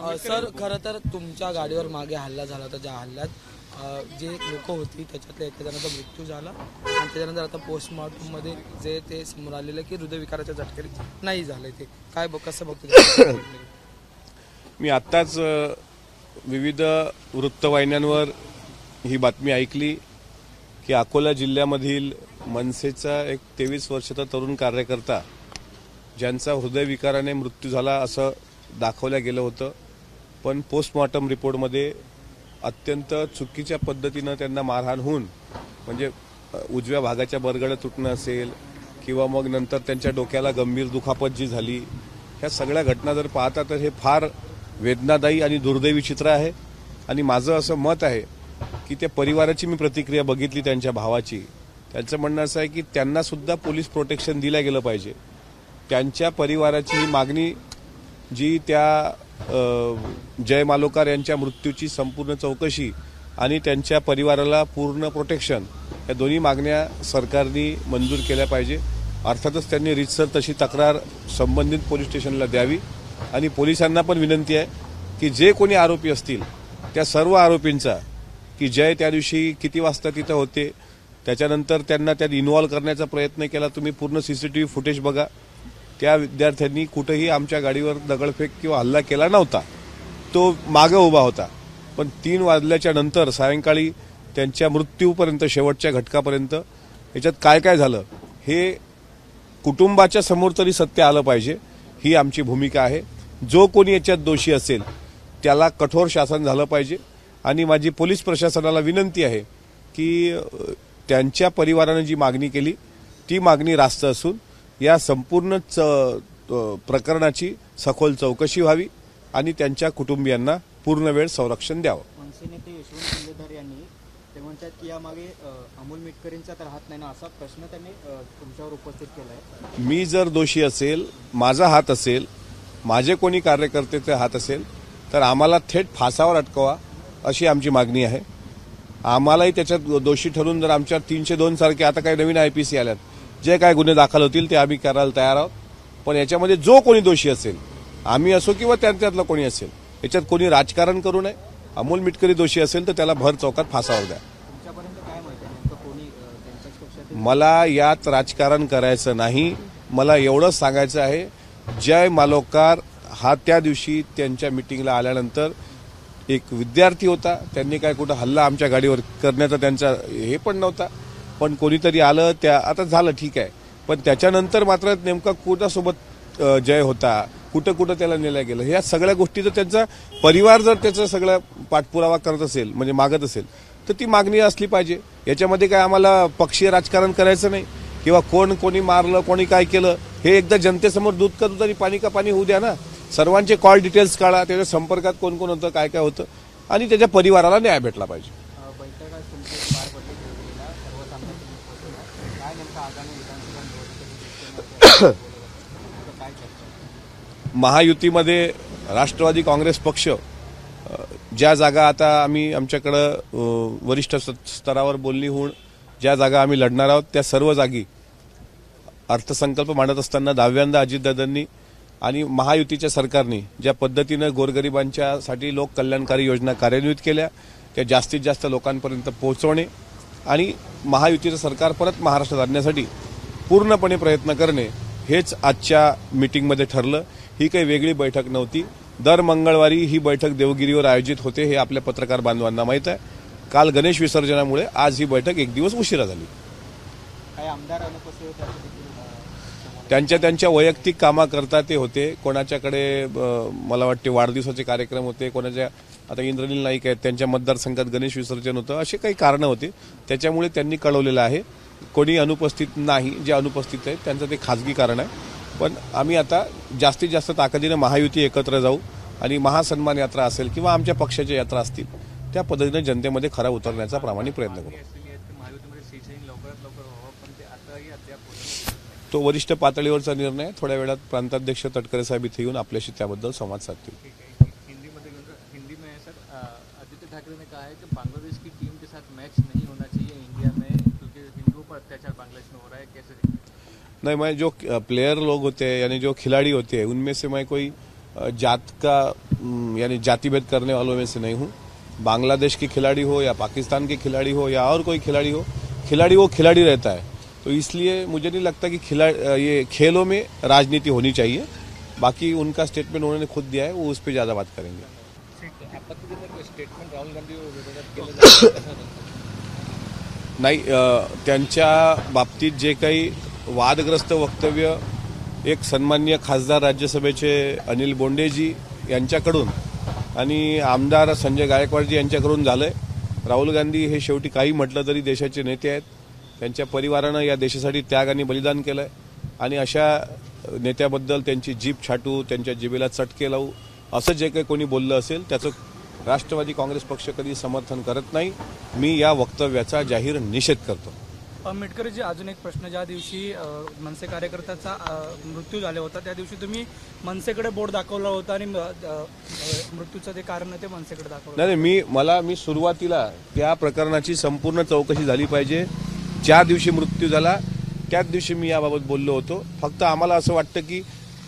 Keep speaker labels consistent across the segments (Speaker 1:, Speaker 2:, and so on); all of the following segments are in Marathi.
Speaker 1: सर खरं तर तुमच्या गाडीवर मागे हल्ला झाला होता, ज्या हल्ल्यात जे लोक होती त्याच्यातल्या एका जणाचा मृत्यू झाला आणि त्याच्यानंतर आता पोस्टमॉर्टममध्ये जे ते समोर आलेलं की हृदयविकाराच्या झटक्याने नाही झालं, ते काय कसं बघतो?
Speaker 2: मी आत्ताच विविध वृत्तवाहिन्यांवर ही बातमी ऐकली की अकोला जिल्ह्यामधील मनसेचा एक 23 वर्षाचा तरुण कार्यकर्ता ज्यांचा हृदयविकाराने मृत्यू झाला असं दाखवलं गेलं होतं, पण पोस्टमॉर्टम रिपोर्टमध्ये अत्यंत चुकीच्या पद्धतीनं त्यांना मारहाण होऊन, म्हणजे उजव्या भागाच्या बरगडं तुटणं असेल किंवा मग नंतर त्यांच्या डोक्याला गंभीर दुखापत जी झाली, ह्या सगळ्या घटना जर पाहता तर हे फार वेदनादायी आणि दुर्दैवी चित्र आहे. आणि माझं असं मत आहे की त्या परिवाराची मी प्रतिक्रिया बघितली, त्यांच्या भावाची. त्यांचं म्हणणं असं आहे की त्यांना सुद्धा पोलीस प्रोटेक्शन दिलं गेलं पाहिजे. त्यांच्या परिवाराची ही मागणी जी त्या जय मालोकार यांच्या मृत्यूची संपूर्ण चौकशी आणि त्यांच्या परिवाराला पूर्ण प्रोटेक्शन, या दोन्ही मागण्या सरकारने मंजूर केल्या पाहिजे. अर्थातच त्यांनी रीतसर तशी तक्रार संबंधित पोलीस स्टेशनला द्यावी. आणि पोलिसांना पण विनंती आहे की जे कोणी आरोपी असतील त्या सर्व आरोपींचा, की जय त्या दिवशी किती वाजता तिथं होते, त्याच्यानंतर त्यांना त्यात इन्व्हॉल्व करण्याचा प्रयत्न केला, तुम्ही पूर्ण सीसीटीव्ही फुटेज बघा. त्या विद्यार्थ्यांनी कुठेही आमच्या गाडीवर दगडफेक किंवा हल्ला केला नव्हता, तो मागे उभा होता. पण 3 वाजल्याच्या नंतर सायंकाळी त्यांच्या मृत्यूपर्यंत, शेवटच्या घटकापर्यंत याच्यात काय काय झालं हे कुटुंबाच्या समोर तरी सत्य आलं पाहिजे, ही आमची भूमिका आहे. जो कोणी याच्यात दोषी असेल त्याला कठोर शासन झालं पाहिजे. आणि माझी पोलीस प्रशासनाला विनंती आहे की त्यांच्या परिवाराने जी मागणी केली ती मागणी रास्त असून या संपूर्ण प्रकरणाची सखोल चौकशी व्हावी आणि त्यांच्या कुटुंबियांना पूर्ण वेळ संरक्षण द्यावं.
Speaker 3: मनसे नेते यशवंत शिंदेधर यांनी ते म्हणतात की यामागे अमोल मिटकरींचा तर हात नाही ना, असा प्रश्न त्यांनी तुमच्यावर उपस्थित केला आहे.
Speaker 2: मी जर दोषी असेल, माझा हात असेल, माझे कोणी कार्यकर्त्याचे हात असेल तर आम्हाला थेट फासावर अटकवा अशी आमची मागणी आहे. आम्हालाही त्याच्यात दोषी ठरवून जर आमच्या 302 सारखे आता काही नवीन IPC आल्यात, जे काय गुन्हे दाखल होतील ते आम्ही करायला तयार आहोत. पण याच्यामध्ये जो कोणी दोषी असेल, आम्ही असो किंवा त्यातलं कोणी असेल, याच्यात कोणी राजकारण करू नये. अमोल मिटकरी दोषी असेल तर त्याला भर चौकात फासावर द्या. मला यात राजकारण करायचं नाही. मला एवढंच सांगायचं आहे, जय मालोकार हा त्या दिवशी त्यांच्या मिटिंगला आल्यानंतर एक विद्यार्थी होता. त्यांनी काय कुठं हल्ला आमच्या गाडीवर करण्याचा त्यांचा हे पण नव्हता. पण कोणीतरी आलं, त्या आता झालं ठीक आहे. पण त्याच्यानंतर मात्र नेमका कुणासोबत जय होता, कुठं कुठं त्याला नेलं गेलं, ह्या सगळ्या गोष्टी जर त्यांचा परिवार जर त्याचा सगळा पाठपुरावा करत असेल, म्हणजे मागत असेल, तर ती मागणी असली पाहिजे. याच्यामध्ये काय आम्हाला पक्षीय राजकारण करायचं नाही किंवा कोणी मारलं, कोणी काय केलं, हे एकदा जनतेसमोर दूध का दूध आणि पाणी का पाणी होऊ द्या ना. सर्वांचे कॉल डिटेल्स काढा, त्याच्या संपर्कात कोण कोण होतं, काय काय होतं, आणि त्याच्या परिवाराला न्याय भेटला पाहिजे. महायुतीमध्ये राष्ट्रवादी काँग्रेस पक्ष ज्या जागा आता आम्ही आमच्याकडं वरिष्ठ स्तरावर बोलणी होऊन ज्या जागा आम्ही लढणार आहोत, त्या सर्व जागी अर्थसंकल्प मांडत असताना 10व्यांदा अजितदादांनी आणि महायुतीच्या सरकारने ज्या पद्धतीनं गोरगरिबांच्यासाठी लोक कल्याणकारी योजना कार्यान्वित केल्या, त्या जास्तीत जास्त लोकांपर्यंत पोहोचवणे आणि महायुतीचं सरकार परत महाराष्ट्रात आणण्यासाठी पूर्णपणे प्रयत्न करणे, हेच आजच्या मीटिंगमध्ये ठरलं. ही काही वेगळी बैठक नव्हती. दर मंगळवारी ही बैठक देवगिरीवर आयोजित होते, हे आपल्या पत्रकार बांधवांना माहीत आहे. काल गणेश विसर्जनामुळे आज ही बैठक एक दिवस उशिरा झाली. त्यांच्या वैयक्तिक कामाकरता ते होते. कोणाच्याकडे मला वाटते वाढदिवसाचे कार्यक्रम होते, कोणाच्या आता इंद्रनील नाईक आहेत त्यांच्या मतदारसंघात गणेश विसर्जन होतं, असे काही कारणं होते. त्याच्यामुळे त्यांनी कळवलेलं आहे. कोणी अनुपस्थित नाही, जे अनुपस्थित आहेत त्यांचं ते खाजगी कारण आहे. पण आम्ही आता जास्तीत जास्त ताकदीने महायुती एकत्र जाऊ आणि महासन्मान यात्रा असेल किंवा आमच्या पक्षाच्या यात्रा असतील, त्या पद्धतीने जनतेमध्ये खरा उतरण्याचा प्रामाणिक प्रयत्न करू. तो वरिष्ठ पातळीवरचा निर्णय. थोड्या वेळात प्रांताध्यक्ष तटकरे साहेब इथे येऊन आपल्याशी त्याबद्दल संवाद साधतील.
Speaker 4: हिंदी में सर आदित्य ठाकरे ने कहा है कि बांग्लादेश की टीम के साथ मैच नहीं होना चाहिए इंडिया में, क्योंकि हिंदुओं पर अत्याचार बांग्लादेश में हो रहा है. कैसे?
Speaker 2: नहीं, मैं जो प्लेयर लोग होते हैं यानी जो खिलाड़ी होते हैं उनमें से मैं कोई जात का यानी जातिभेद करने वालों में से नहीं हूं। बांग्लादेश के खिलाड़ी हो या पाकिस्तान के खिलाड़ी हो या और कोई खिलाड़ी हो, खिलाड़ी वो खिलाड़ी रहता है। तो इसलिए मुझे नहीं लगता कि ये खेलों में राजनीति होनी चाहिए। बाकी उनका स्टेटमेंट उन्होंने खुद दिया है, वो उस पर ज्यादा बात करेंगे।
Speaker 4: स्टेटमेंट राहुल गांधी विरोधात केलं जातं
Speaker 2: नाही, त्यांच्या बाबतीत जे काही वादग्रस्त वक्तव्य एक सन्माननीय खासदार राज्यसभेचे अनिल बोंडेजी यांच्याकडून आणि आमदार संजय गायकवाडजी यांच्याकडून झालंय। राहुल गांधी हे शेवटी काही म्हटलं तरी देशाचे नेते आहेत। त्यांच्या परिवारानं या देशासाठी त्याग आणि बलिदान केलंय आणि अशा नेत्याबद्दल त्यांची जीभ छाटू, त्यांच्या जिभेला चटके लावू असं जे काही कोणी बोललं असेल त्याचं राष्ट्रवादी काँग्रेस पक्ष कधी समर्थन करत नाही। मी या वक्तव्याचा जाहीर निषेध करतो।
Speaker 5: मेटकरजी, अजून एक प्रश्न, ज्या दिवशी मनसे कार्यकर्त्याचा मृत्यू झाला होता त्या दिवशी तुम्ही मनसेकडे बोट दाखवला होता आणि मृत्यूचं ते कारण ते मनसेकडे दाखवलं।
Speaker 2: नाही, मी सुरुवातीला त्या प्रकरणाची संपूर्ण चौकशी झाली पाहिजे। ज्या दिवशी मृत्यू झाला त्याच दिवशी मी याबाबत बोललो होतो। फक्त आम्हाला असं वाटतं की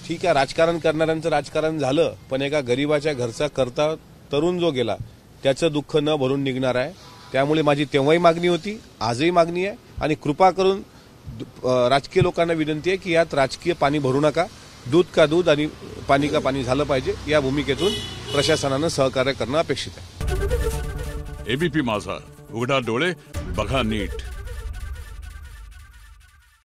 Speaker 2: ठीक आहे, राजकारण करणाऱ्यांचं राजकारण झालं, पण एका गरीबाच्या घरचा करता तरुण जो गेला त्याचं दुःख न भरून निघणार आहे। त्यामुळे माझी तेव्हाही मागणी होती, आजही मागणी आहे आणि कृपा करून राजकीय लोकांना विनंती आहे की यात राजकीय पाणी भरू नका। दूध का दूध आणि पाणी का पाणी झालं पाहिजे, या भूमिकेतून प्रशासनानं सहकार्य करणं अपेक्षित आहे।
Speaker 6: एबीपी माझा, उघडा डोळे बघा नीट।